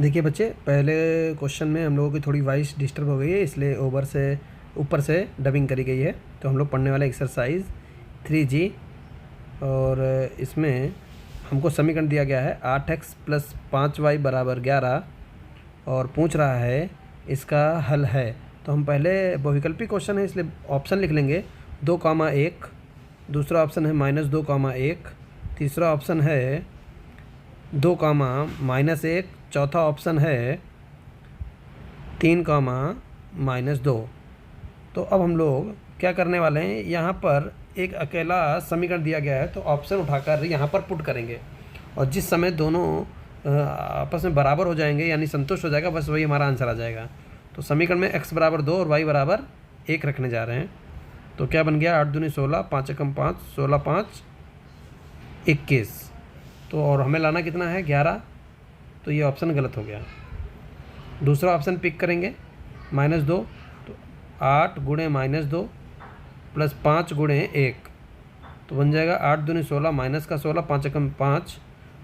देखिए बच्चे, पहले क्वेश्चन में हम लोगों की थोड़ी वॉइस डिस्टर्ब हो गई है, इसलिए ऊपर से डबिंग करी गई है। तो हम लोग पढ़ने वाले एक्सरसाइज 3G, और इसमें हमको समीकरण दिया गया है 8x + 5y = 11 और पूछ रहा है इसका हल है। तो हम पहले बहुविकल्पी क्वेश्चन है इसलिए ऑप्शन लिख लेंगे 2,1, दूसरा ऑप्शन है -2,1, तीसरा ऑप्शन है 2,-1, चौथा ऑप्शन है 3,-2। तो अब हम लोग क्या करने वाले हैं, यहाँ पर एक अकेला समीकरण दिया गया है तो ऑप्शन उठाकर यहाँ पर पुट करेंगे, और जिस समय दोनों आपस में बराबर हो जाएंगे यानी संतुष्ट हो जाएगा, बस वही हमारा आंसर आ जाएगा। तो समीकरण में x = 2 और y = 1 रखने जा रहे हैं। तो क्या बन गया, 8 दूनी 16, 5 एकम 5, 16 5 21। तो और हमें लाना कितना है, 11। तो ये ऑप्शन गलत हो गया। दूसरा ऑप्शन पिक करेंगे, -2। तो 8 × -2 + 5 × 1, तो बन जाएगा 8 दूनी 16, -16, 5 एकम 5,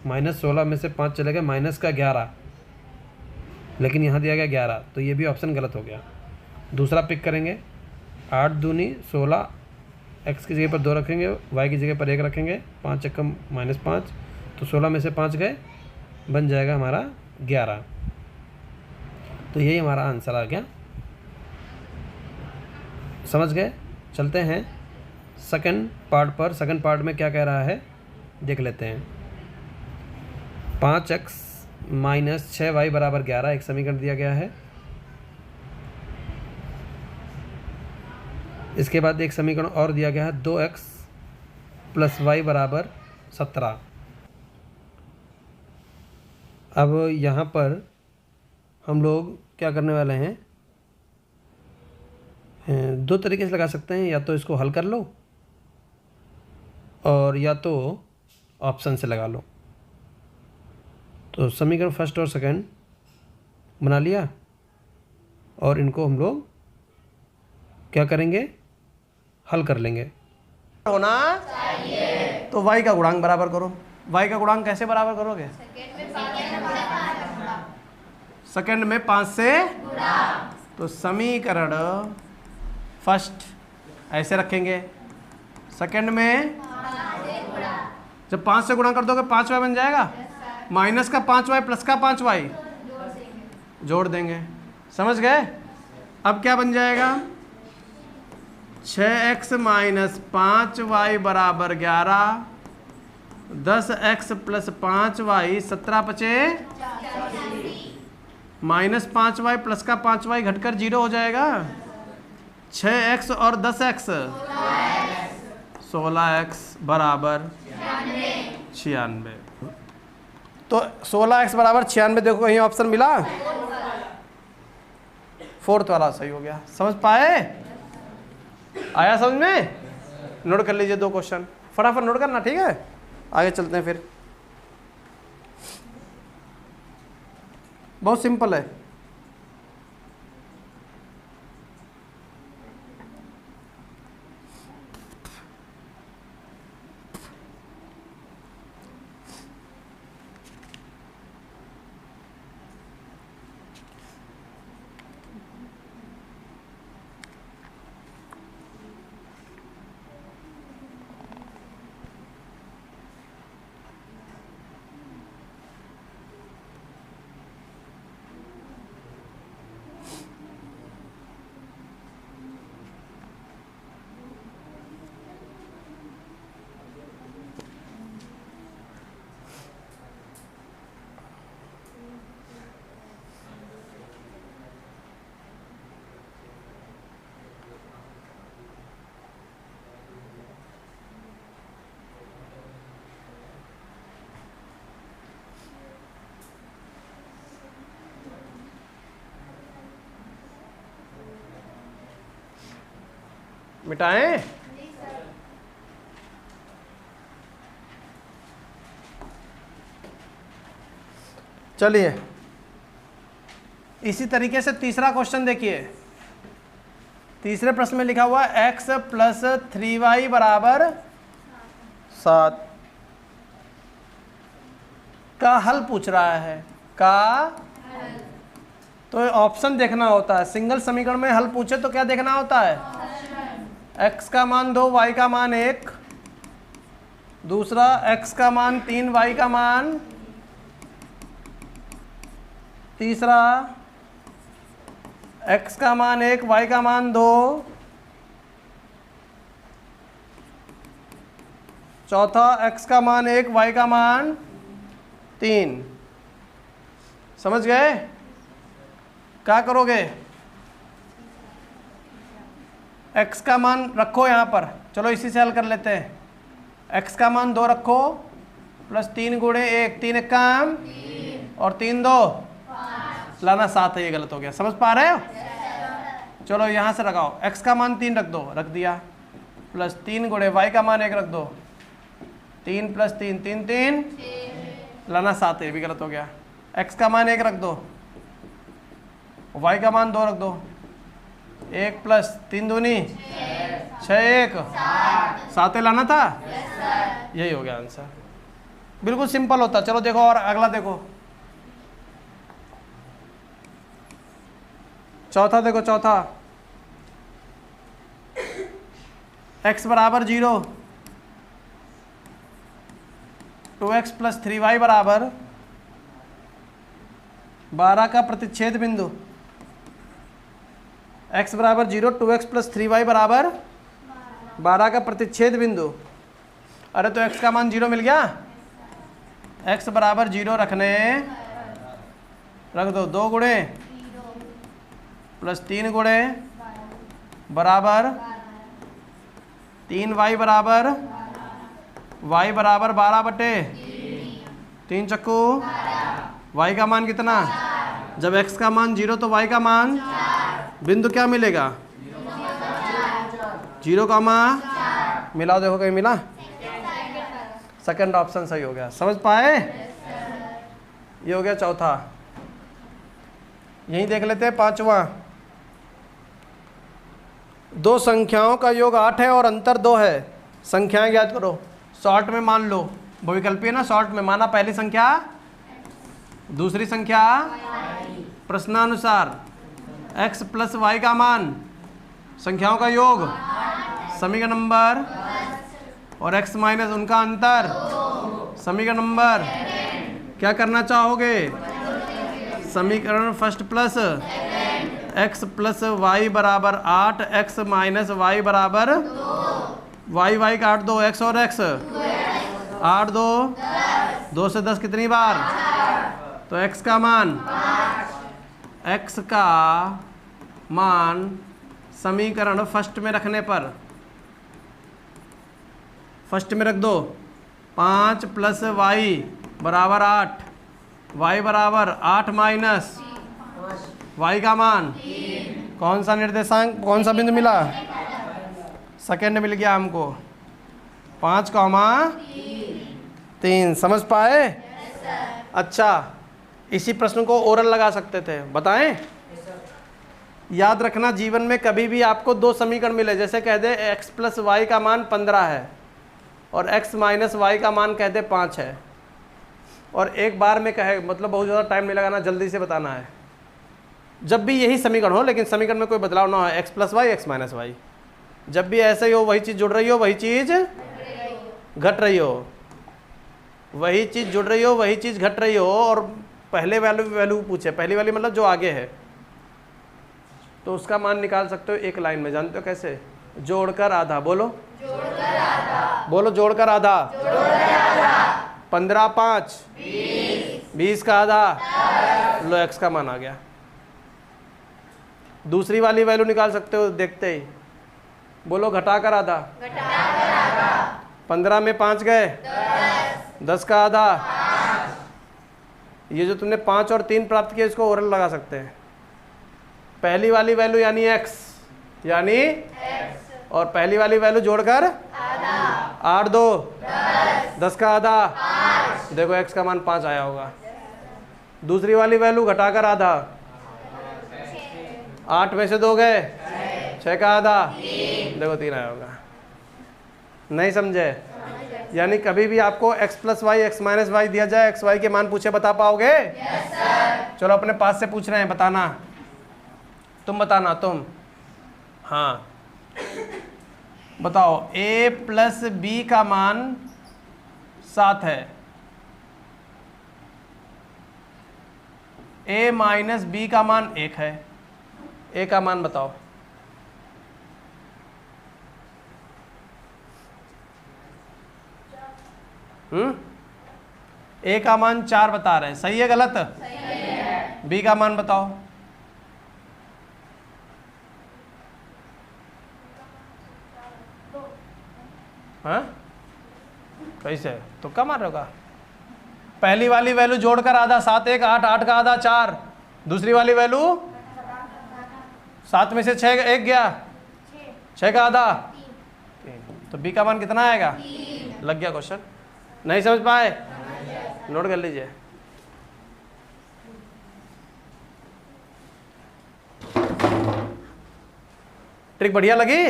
-16 में से 5 चले गए, -11, लेकिन यहाँ दिया गया 11, तो ये भी ऑप्शन गलत हो गया। दूसरा पिक करेंगे, 8 दूनी 16, x की जगह पर 2 रखेंगे, y की जगह पर 1 रखेंगे, 5 एकम -5, तो 16 में से 5 गए, बन जाएगा हमारा 11। तो यही हमारा आंसर आ गया। समझ गए? चलते हैं सेकंड पार्ट पर। सेकंड पार्ट में क्या कह रहा है देख लेते हैं। 5x - 6y = 11 एक समीकरण दिया गया है। इसके बाद एक समीकरण और दिया गया है, 2x + y = 17। अब यहाँ पर हम लोग क्या करने वाले हैं, दो तरीके से लगा सकते हैं, या तो इसको हल कर लो और या तो ऑप्शन से लगा लो। तो समीकरण फर्स्ट और सेकंड बना लिया, और इनको हम लोग क्या करेंगे, हल कर लेंगे। होना चाहिए। तो y का गुणांक बराबर करो। y का गुणांक कैसे बराबर करोगे, सेकंड में 5 से गुणा। तो समीकरण फर्स्ट ऐसे रखेंगे, सेकंड में जब 5 से गुणा कर दोगे 5y बन जाएगा, माइनस का 5y प्लस का 5y जोड़ देंगे। समझ गए? अब क्या बन जाएगा, 6x - 5y = 11, 10x + 5y 17 × 5 -5y plus का 5y घटकर 0 हो जाएगा। 6x और 10x 16x = 96। तो 16x = 96, देखो कहीं ऑप्शन मिला, फोर्थ वाला सही हो गया। समझ पाए? आया समझ में? नोट कर लीजिए 2 क्वेश्चन, फटाफट नोट करना, ठीक है? आगे चलते हैं फिर। बहुत सिंपल है। मिटाएं? चलिए इसी तरीके से तीसरा क्वेश्चन देखिए। तीसरे प्रश्न में लिखा हुआ x + 3y = 7 का हल पूछ रहा है। का तो ऑप्शन देखना होता है। सिंगल समीकरण में हल पूछे तो क्या देखना होता है? x का मान 2, y का मान 1, दूसरा x का मान 3, y का मान, तीसरा x का मान 1, y का मान 2, चौथा x का मान 1, y का मान 3। समझ गए? क्या करोगे? x का मान रखो यहाँ पर, चलो इसी से हल कर लेते हैं। x का मान 2 रखो, प्लस 3 गुणे 1, 3 एक काम और 3 2 लाना 7 है, ये गलत हो गया। समझ पा रहे हो? चलो यहाँ से लगाओ, x का मान 3 रख दो, रख दिया, प्लस 3 गुणे y का मान 1 रख दो, 3 प्लस 3 3 3 लाना 7 है, ये भी गलत हो गया। x का मान 1 रख दो, y का मान 2 रख दो, 1 प्लस 3 दूनी 6 1 7 लाना था, यही हो गया आंसर। बिल्कुल सिंपल होता। चलो देखो और अगला देखो, चौथा देखो, चौथा x बराबर 0, 2x प्लस 3y बराबर 12 का प्रतिच्छेद बिंदु। x बराबर 0, 2x प्लस 3y बराबर 12 का प्रतिच्छेद बिंदु। अरे तो x का मान 0 मिल गया, x बराबर 0 रखने, रख दो, 2 गुणे प्लस 3 गुणे बराबर 3y बराबर y बराबर 12 बटे 3 चक्कू y का मान कितना? जब x का मान 0 तो y का मान, बिंदु क्या मिलेगा? 0 का मान मिलाओ, देखो कहीं मिला? सेकंड ऑप्शन सही हो गया। समझ पाए? ये हो गया चौथा। यही देख लेते हैं पांचवा। दो संख्याओं का योग 8 है और अंतर 2 है, संख्याएं ज्ञात करो। शॉर्ट में मान लो, बहुविकल्पीय ना, शॉर्ट में माना पहली संख्या, दूसरी संख्या प्रश्नानुसार x प्लस वाई का मान, संख्याओं का योग, समीकरण नंबर, और x माइनस उनका अंतर, समीकरण नंबर। क्या करना चाहोगे? समीकरण first plus x plus y बराबर 8, x माइनस वाई बराबर वाई, वाई काट दो, x और x, 8 2 से 10 कितनी बार? तो x का मान, x का मान समीकरण फर्स्ट में रखने पर, फर्स्ट में रख दो, 5 प्लस वाई बराबर 8, वाई बराबर 8 माइनस वाई का मान, कौन सा निर्देशांक, कौन सा बिंदु मिला? सेकेंड मिल गया हमको, 5,3। समझ पाए? अच्छा, इसी प्रश्न को ओरल लगा सकते थे, बताएं? याद रखना, जीवन में कभी भी आपको दो समीकरण मिले, जैसे कह दे x प्लस वाई का मान 15 है और x माइनस वाई का मान कह दे 5 है, और एक बार में कहे, मतलब बहुत ज़्यादा टाइम नहीं लगाना, जल्दी से बताना है। जब भी यही समीकरण हो, लेकिन समीकरण में कोई बदलाव ना हो, x plus y, x minus y, जब भी ऐसे ही हो, वही चीज़ जुड़ रही हो, वही चीज़ घट रही हो, वही चीज़ जुड़ रही हो, वही चीज़ घट रही हो, और पहले वैल्यू पूछे, पहली वाली मतलब जो आगे है, तो उसका मान निकाल सकते हो एक लाइन में। जानते हो कैसे? जोड़कर आधा। बोलो जोड़कर आधा, बोलो जोड़कर आधा, 15 5 20 का आधा, लो x का मान आ गया। दूसरी वाली वैल्यू निकाल सकते हो देखते ही, बोलो घटाकर आधा, 15 में 5 गए, 10 का आधा। ये जो तुमने 5 और 3 प्राप्त किया, इसको ओरल लगा सकते हैं। पहली वाली वैल्यू यानी x, यानी और पहली वाली वैल्यू जोड़कर 8 2 10 का आधा, देखो x का मान 5 आया होगा। दूसरी वाली वैल्यू घटाकर आधा, 8 में से 2 गए, 6 का आधा, देखो 3 आया होगा। नहीं समझे? यानी कभी भी आपको x plus y x minus y दिया जाए, एक्स वाई के मान पूछे, बता पाओगे? Yes sir. चलो अपने पास से पूछ रहे हैं, बताना, तुम बताना, तुम, हाँ बताओ। a प्लस बी का मान 7 है, a माइनस बी का मान 1 है, a का मान बताओ। a का मान 4 बता रहे हैं, सही है गलत? सही है। b का मान बताओ। हाँ कैसे, तो कम आ रहा होगा? पहली वाली वैल्यू जोड़कर आधा 7 1 8, 8 का आधा 4, दूसरी वाली वैल्यू 7 में से 6 1 गया, 6 का आधा 3, तो बी का मान कितना आएगा? 3। लग गया क्वेश्चन? नहीं समझ पाए? नोट कर लीजिए। ट्रिक बढ़िया लगी?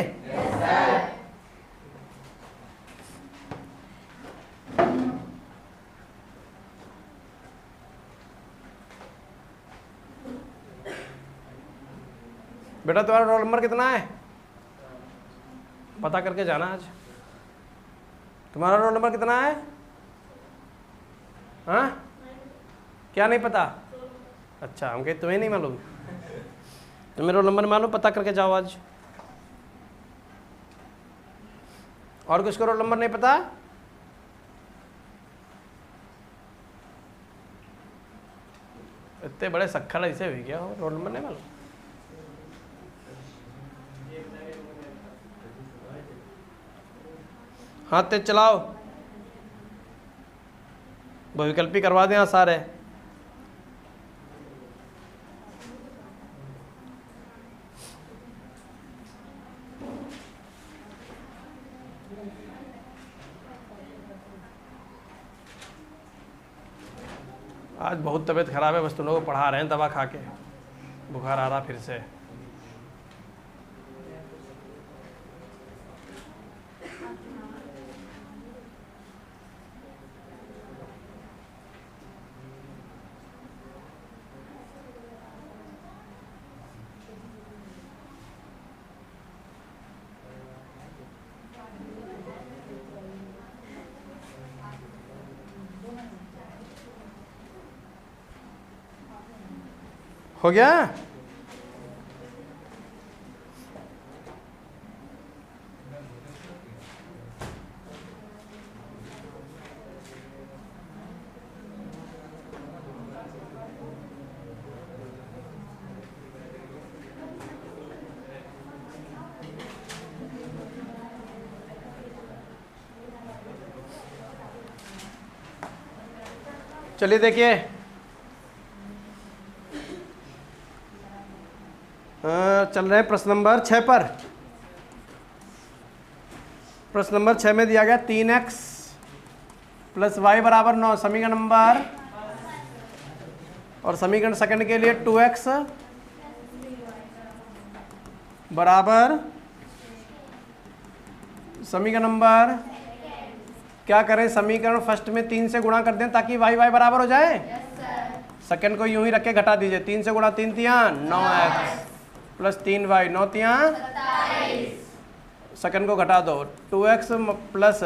बेटा तुम्हारा रोल नंबर कितना है? पता करके जाना आज। तुम्हारा रोल नंबर कितना है? हाँ क्या नहीं पता? अच्छा, हम कहे तुम्हें नहीं मालूम, तुम्हें रोल नंबर मालूम, पता करके जाओ आज। और किसको रोल नंबर नहीं पता? इतने बड़े सख्खड़ ऐसे भी क्या हो, रोल नंबर नहीं मालूम? हाथ तेज चलाओ, बहुविकल्पी करवा दें सारे। आज बहुत तबीयत खराब है, बस तुम लोगों को पढ़ा रहे हैं दवा खा के, बुखार आ रहा फिर से। हो गया? चलिए देखिए, चल रहे हैं प्रश्न नंबर 6 पर। प्रश्न नंबर 6 में दिया गया 3x प्लस वाई बराबर 9, समीकरण नंबर, और समीकरण सेकंड के लिए 2x बराबर, समीकरण नंबर, क्या करें, समीकरण फर्स्ट में 3 से गुणा कर दें ताकि y y बराबर हो जाए। सेकंड को यूं ही रख के घटा दीजिए, 3 से गुणा 3 तियां 9x प्लस 3y 9 तियां 27। सेकंड को घटा दो, 2x प्लस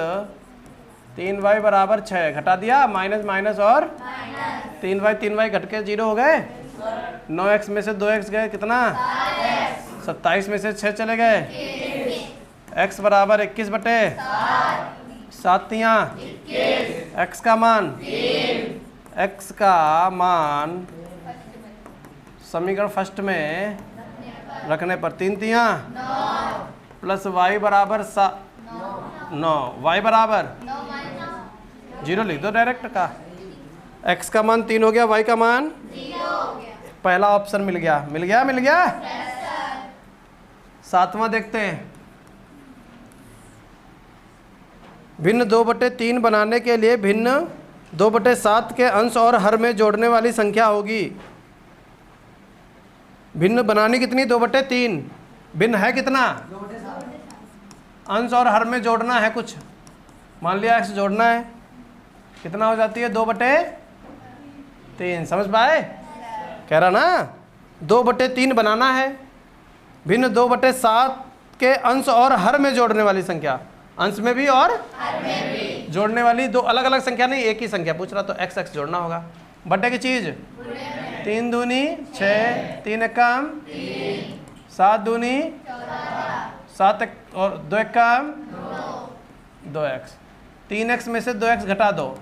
3y बराबर 6, घटा दिया, माइनस माइनस और 3y घट के 0 हो गए। 9x में से 2x गए, कितना? 27 में से 6 चले गए, x बराबर 21 बटे 7 तियां 21। x का मान, x का मान समीकरण फर्स्ट में रखने पर 3 तियां प्लस y बराबर 9, y बराबर 0 लिख दो डायरेक्ट का। x का मान 3 हो गया, y का मान 0 हो गया। पहला ऑप्शन मिल गया, मिल गया, मिल गया। सातवां देखते हैं, भिन्न 2/3 बनाने के लिए भिन्न 2/7 के अंश और हर में जोड़ने वाली संख्या होगी। भिन्न बनानी कितनी? 2/3। भिन्न है कितना? अंश और हर में जोड़ना है कुछ, मान लिया x जोड़ना है, कितना हो जाती है 2/3। समझ पाए? कह रहा ना 2/3 बनाना है। भिन्न 2/7 के अंश और हर में जोड़ने वाली संख्या, अंश में भी और हर में भी जोड़ने वाली दो अलग अलग संख्या नहीं, एक ही संख्या पूछ रहा, तो x जोड़ना होगा। बट्टे की चीज 3 दूनी 6, 3 एकम 7 दूनी 7 और 2 एकम 2x। 3x में से 2x घटा दो,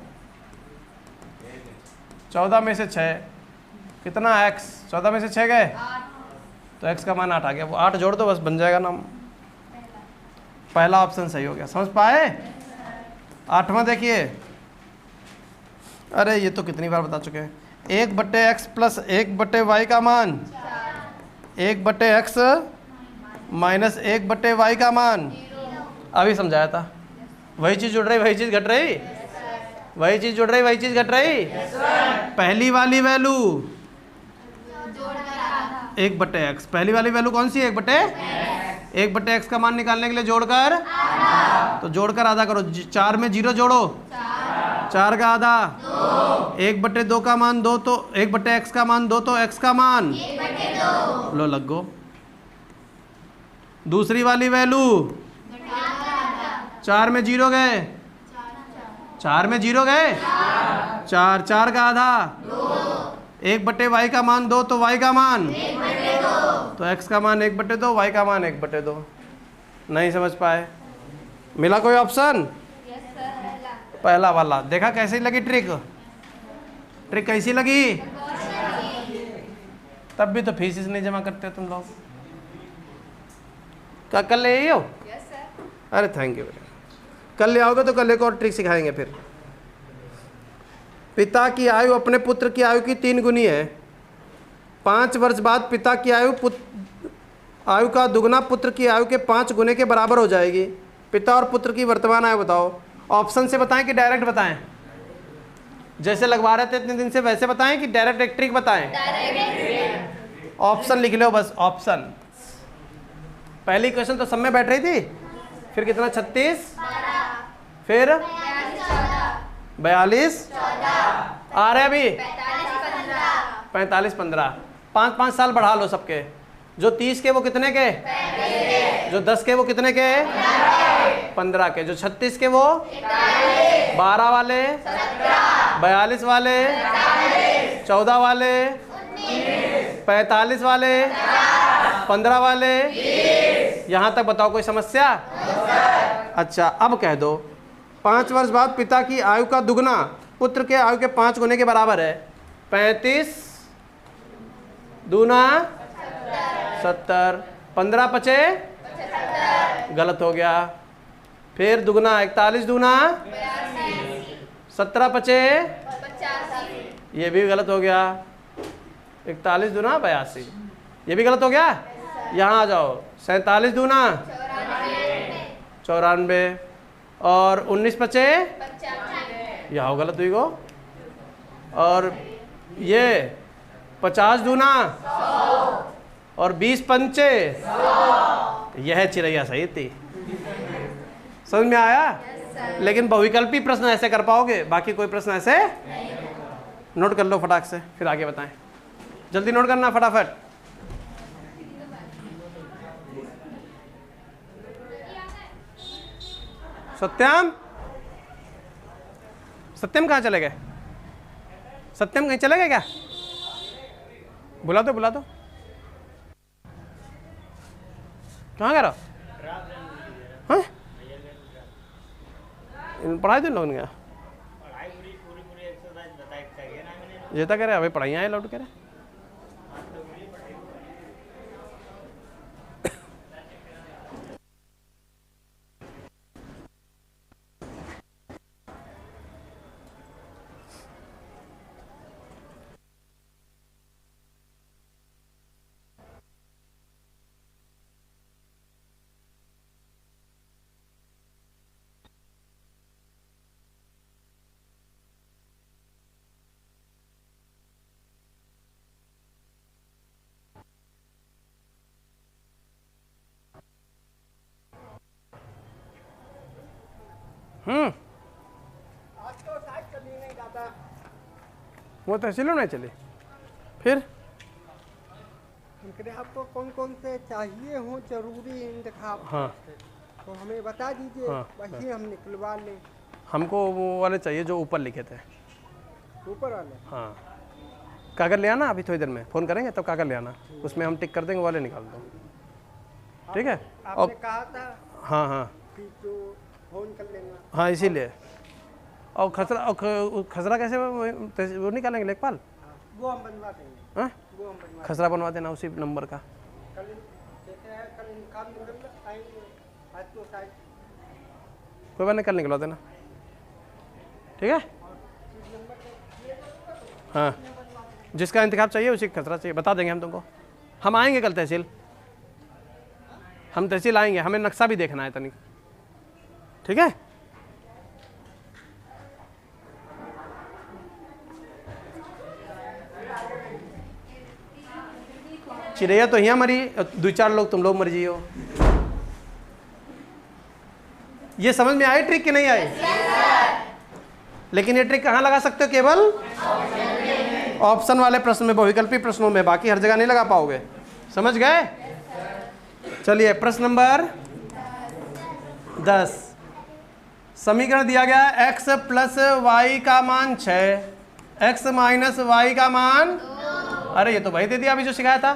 14 में से 6, कितना x? 14 में से 6 गए तो x का मान 8 आ गया। वो 8 जोड़ दो बस, बन जाएगा नाम। पहला ऑप्शन सही हो गया। समझ पाए? 8वां देखिए, अरे ये तो कितनी बार बता चुके हैं। 1/x प्लस 1/y का मान 1/x माइनस 1/y का मान, अभी समझाया था। वही चीज जुड़ रही, वही चीज घट रही, वही चीज जुड़ रही, वही चीज घट रही। पहली वाली वैल्यू 1/x, पहली वाली वैल्यू कौन सी है? 1/x का मान निकालने के लिए जोड़कर, तो जोड़कर आधा करो। 4 में 0 जोड़ो, 4 का आधा 1/2 का मान 2, तो 1/x का मान 2, तो x का मान लो लग गो। दूसरी वाली वैल्यू 4 में 0 गए, 4 में 0 गए, 4 का आधा 1/y का मान 2, तो y का मान, तो x का मान 1/2, y का मान 1/2। नहीं समझ पाए? मिला कोई ऑप्शन? पहला वाला। देखा कैसी लगी ट्रिक? ट्रिक कैसी लगी? तब भी तो फीस नहीं जमा करते तुम लोग। क्या कल ले आई हो? अरे थैंक यू। कल ले आओगे तो कल एक और ट्रिक सिखाएंगे। फिर पिता की आयु अपने पुत्र की आयु की 3 गुनी है। 5 वर्ष बाद पिता की आयु का दुगना पुत्र की आयु के 5 गुने के बराबर हो जाएगी। पिता और पुत्र की वर्तमान आयु बताओ। ऑप्शन से बताएं कि डायरेक्ट बताएं? जैसे लगवा रहे थे इतने दिन से वैसे बताएं कि डायरेक्ट एक ट्रिक बताएं? ऑप्शन लिख लो बस, ऑप्शन। पहली क्वेश्चन तो सब में बैठ रही थी। फिर कितना? 36, फिर 42, आ रहे अभी 45, 15। 5-5 साल बढ़ा लो सबके। जो 30 के वो कितने के? जो 10 के वो कितने के? 15 के। जो 36 के वो 12 वाले, 42 वाले, 14 वाले, 45 वाले, 15 वाले। यहाँ तक बताओ कोई समस्या? अच्छा अब कह दो 5 वर्ष बाद पिता की आयु का दुगना पुत्र के आयु के 5 गुने के बराबर है। 35 दूना 70, 15 पचे, गलत हो गया। फिर दुगना 41 दूना 17 पचे, ये भी गलत हो गया। 41 दूना 82, ये भी गलत हो गया। यहाँ आ जाओ 47 दूना 94 और 19 पचे, यहाँ गलत हुई गो। और ये 50 दूना और 20 पंचे, यह चिड़ैया सही थी। समझ में आया? लेकिन बहुविकल्पी प्रश्न ऐसे कर पाओगे, बाकी कोई प्रश्न ऐसे नोट कर लो फटाक से, फिर आगे बताएं। जल्दी नोट करना फटाफट। सत्यम, सत्यम कहाँ चले गए? सत्यम कहीं चले गए क्या? बुला दो, बुला दो। कहाँ गया? हाँ पढ़ाई तो लोग गया ये तो कह रहे अभी पढ़ाइयाँ आए लौट कह रहे। वो तहसील नहीं चली। फिर हम कह रहे आपको कौन कौन से चाहिए हो जरूरी इंतखाब, हाँ तो हमें बता दीजिए, हाँ, वही हम निकलवा लें। हमको वो वाले चाहिए जो ऊपर लिखे थे। ऊपर वाले? हाँ, कागज़ ले आना, अभी थोड़ी देर में फ़ोन करेंगे तब कागज़ ले आना, उसमें हम टिक कर देंगे, वाले निकाल दो। ठीक है। आपने कहा था हाँ हाँ कि जो फोन कर लेना। हाँ, इसीलिए। और खसरा कैसे वो निकालेंगे लेखपाल? वो हम बनवा देंगे। हाँ, वो हम बनवा खसरा बनवा देना उसी नंबर का। कल जैसे है, कल काम निकल आएंगे, आज तो शायद कोई बात नहीं, कल निकलवा देना। ठीक है। हाँ, जिसका इंतखाब चाहिए उसी का खसरा चाहिए, बता देंगे हम तुमको। हम आएंगे कल तहसील, हम तहसील आएंगे, हमें नक्शा भी देखना है तनिक। ठीक है। चिड़ैया तो यहाँ मरी, 2-4 लोग तुम लोग मर जियो। ये समझ में आई ट्रिक कि नहीं आई? लेकिन ये ट्रिक कहाँ लगा सकते हो? केवल ऑप्शन वाले प्रश्न में, बहुविकल्पी प्रश्नों में, बाकी हर जगह नहीं लगा पाओगे। समझ गए? चलिए प्रश्न नंबर 10। समीकरण दिया गया है x प्लस वाई का मान 6, x माइनस वाई का मान, अरे ये तो वही दे दिया अभी जो सिखाया था।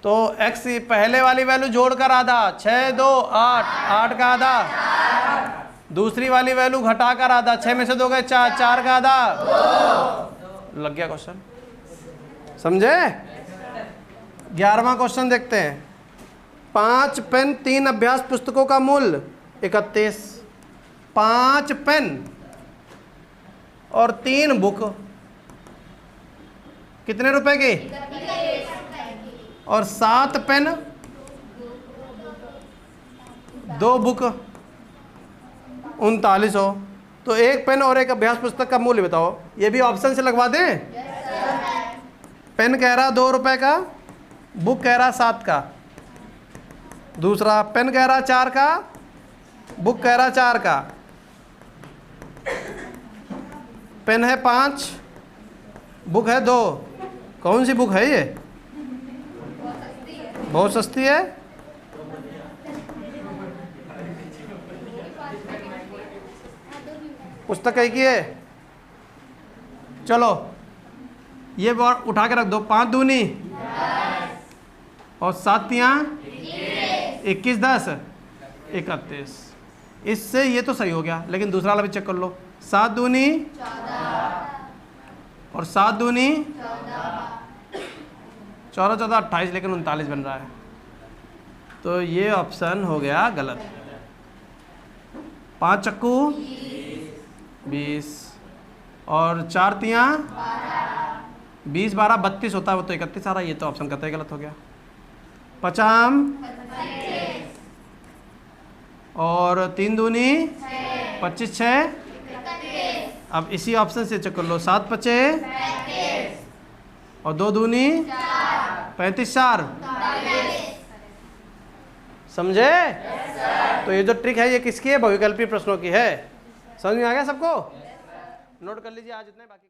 तो x पहले वाली वैल्यू जोड़कर आधा, 6 2 8, 8 का आधा। दूसरी वाली वैल्यू घटाकर आधा, 6 में से 2 गए 4, 4 का आधा। लग गया क्वेश्चन, समझे? 11वां क्वेश्चन देखते हैं। 5 पेन 3 अभ्यास पुस्तकों का मूल्य 31। 5 पेन और 3 बुक कितने रुपए की? और 7 पेन 2 बुक 3900। तो एक पेन और एक अभ्यास पुस्तक का मूल्य बताओ। ये भी ऑप्शन से लगवा दें? पेन कह रहा 2 रुपए का, बुक कह रहा 7 का। दूसरा पेन कह रहा 4 का, बुक कह रहा 4 का। पेन है 5, बुक है 2। कौन सी बुक है ये? बहुत सस्ती है। पुस्तक एक ही है। चलो ये बार उठा के रख दो। 5 दूनी और 7 तियां 21, 10 31। इससे ये तो सही हो गया, लेकिन दूसरा वाला भी चेक कर लो। 7 दूनी 14 और 7 दूनी 14 14 28, लेकिन 39 बन रहा है। तो ये ऑप्शन हो गया गलत। 5 चक्कू 20 और 4 तियां 20 12 32 होता है, वो तो 31 आ रहा है। ये तो ऑप्शन कतई गलत हो गया। 50 और 3 दूनी 25 6। अब इसी ऑप्शन से चेक कर लो। 7 5 और 2 दूनी 35 4। समझे? तो ये जो ट्रिक है ये किसकी है? बहुविकल्पी प्रश्नों की है। समझ में आ गया सबको? नोट कर लीजिए आज इतने, बाकी